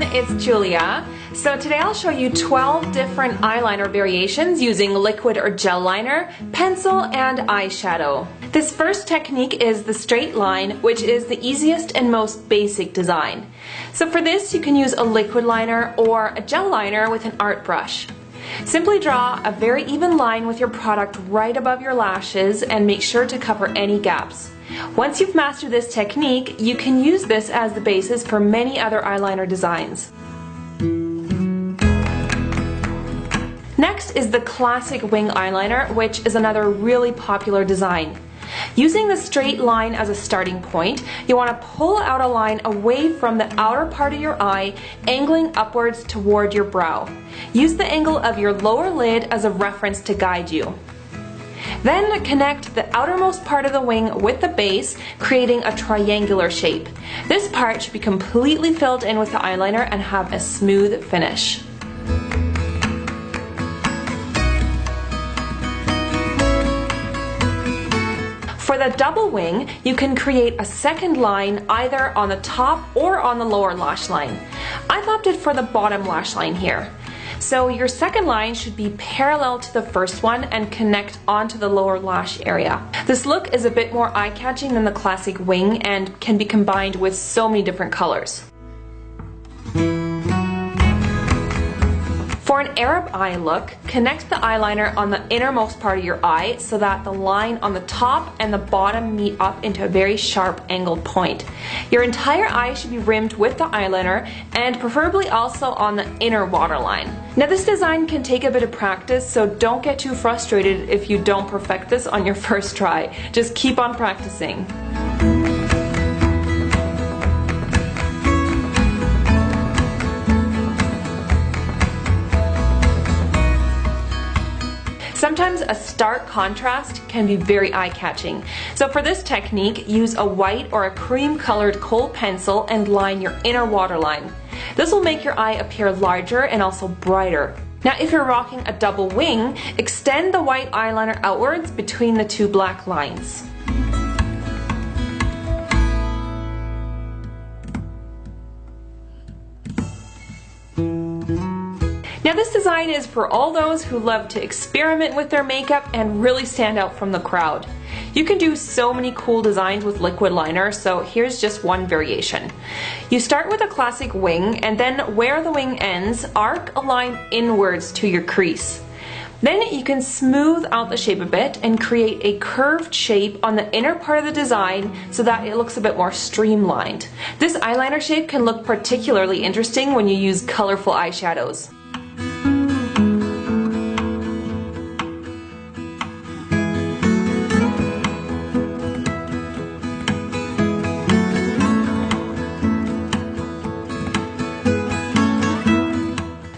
everyone, it's Julia. So today I'll show you 12 different eyeliner variations using liquid or gel liner, pencil, and eyeshadow. This first technique is the straight line, which is the easiest and most basic design. So for this you can use a liquid liner or a gel liner with an art brush. Simply draw a very even line with your product right above your lashes and make sure to cover any gaps. Once you've mastered this technique, you can use this as the basis for many other eyeliner designs. Next is the classic wing eyeliner, which is another really popular design. Using the straight line as a starting point, you want to pull out a line away from the outer part of your eye, angling upwards toward your brow. Use the angle of your lower lid as a reference to guide you. Then connect the outermost part of the wing with the base, creating a triangular shape. This part should be completely filled in with the eyeliner and have a smooth finish. For the double wing, you can create a second line either on the top or on the lower lash line. I've opted for the bottom lash line here. So your second line should be parallel to the first one and connect onto the lower lash area. This look is a bit more eye-catching than the classic wing and can be combined with so many different colors. For an Arab eye look, connect the eyeliner on the innermost part of your eye so that the line on the top and the bottom meet up into a very sharp angled point. Your entire eye should be rimmed with the eyeliner and preferably also on the inner waterline. Now this design can take a bit of practice, so don't get too frustrated if you don't perfect this on your first try. Just keep on practicing. Sometimes a stark contrast can be very eye-catching. So for this technique, use a white or a cream-colored kohl pencil and line your inner waterline. This will make your eye appear larger and also brighter. Now if you're rocking a double wing, extend the white eyeliner outwards between the two black lines. Now this design is for all those who love to experiment with their makeup and really stand out from the crowd. You can do so many cool designs with liquid liner, so here's just one variation. You start with a classic wing and then where the wing ends, arc a line inwards to your crease. Then you can smooth out the shape a bit and create a curved shape on the inner part of the design so that it looks a bit more streamlined. This eyeliner shape can look particularly interesting when you use colorful eyeshadows.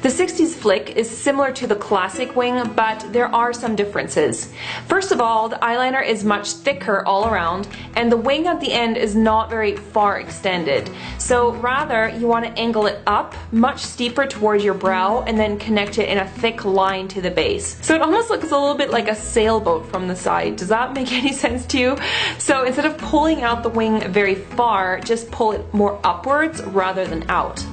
The 60s flick is similar to the classic wing, but there are some differences. First of all, the eyeliner is much thicker all around, and the wing at the end is not very far extended. So rather, you want to angle it up much steeper towards your brow and then connect it in a thick line to the base. So it almost looks a little bit like a sailboat from the side. Does that make any sense to you? So instead of pulling out the wing very far, just pull it more upwards rather than out.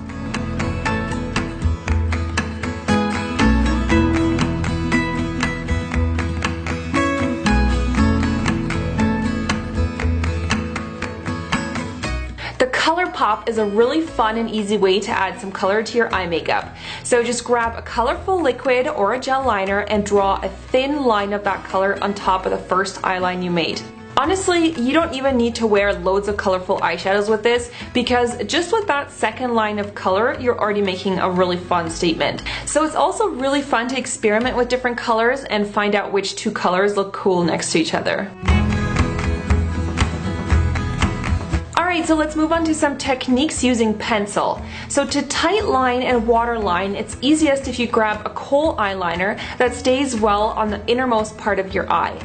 ColourPop is a really fun and easy way to add some color to your eye makeup. So just grab a colorful liquid or a gel liner and draw a thin line of that color on top of the first eyeline you made. Honestly, you don't even need to wear loads of colorful eyeshadows with this, because just with that second line of color, you're already making a really fun statement. So it's also really fun to experiment with different colors and find out which two colors look cool next to each other. Alright, so let's move on to some techniques using pencil. So to tight line and waterline, it's easiest if you grab a kohl eyeliner that stays well on the innermost part of your eye.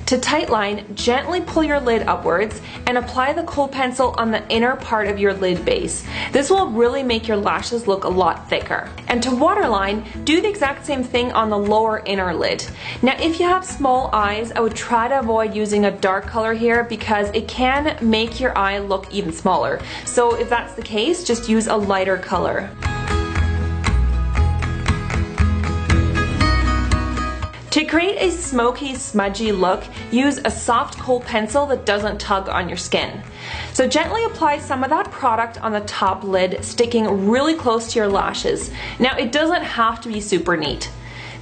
To tightline, gently pull your lid upwards and apply the kohl pencil on the inner part of your lid base. This will really make your lashes look a lot thicker. And to waterline, do the exact same thing on the lower inner lid. Now if you have small eyes, I would try to avoid using a dark color here because it can make your eye look even smaller. So if that's the case, just use a lighter color. To create a smoky, smudgy look, use a soft kohl pencil that doesn't tug on your skin. So gently apply some of that product on the top lid, sticking really close to your lashes. Now it doesn't have to be super neat.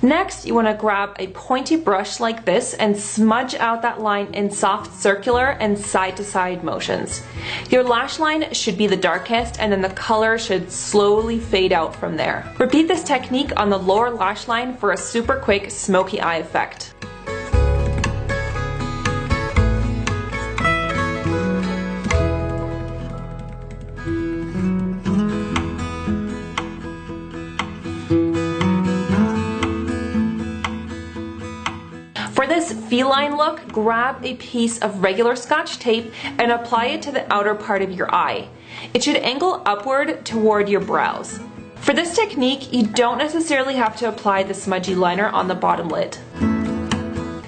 Next, you want to grab a pointy brush like this and smudge out that line in soft circular and side-to-side motions. Your lash line should be the darkest, and then the color should slowly fade out from there. Repeat this technique on the lower lash line for a super quick smoky eye effect. For this feline look, grab a piece of regular Scotch tape and apply it to the outer part of your eye. It should angle upward toward your brows. For this technique, you don't necessarily have to apply the smudgy liner on the bottom lid.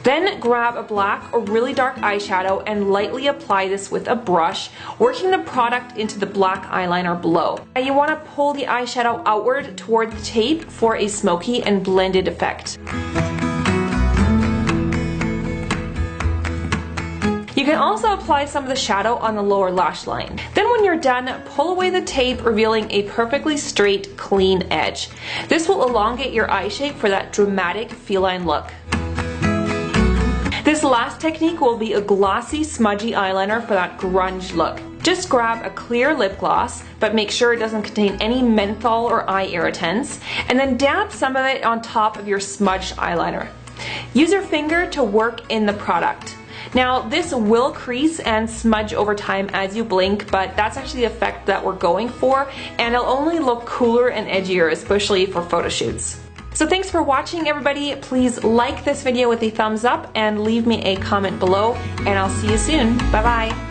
Then grab a black or really dark eyeshadow and lightly apply this with a brush, working the product into the black eyeliner below. Now you want to pull the eyeshadow outward toward the tape for a smoky and blended effect. You can also apply some of the shadow on the lower lash line. Then when you're done, pull away the tape, revealing a perfectly straight, clean edge. This will elongate your eye shape for that dramatic feline look. This last technique will be a glossy, smudgy eyeliner for that grunge look. Just grab a clear lip gloss, but make sure it doesn't contain any menthol or eye irritants, and then dab some of it on top of your smudged eyeliner. Use your finger to work in the product. Now this will crease and smudge over time as you blink, but that's actually the effect that we're going for, and it'll only look cooler and edgier, especially for photo shoots. So thanks for watching, everybody. Please like this video with a thumbs up and leave me a comment below, and I'll see you soon. Bye bye.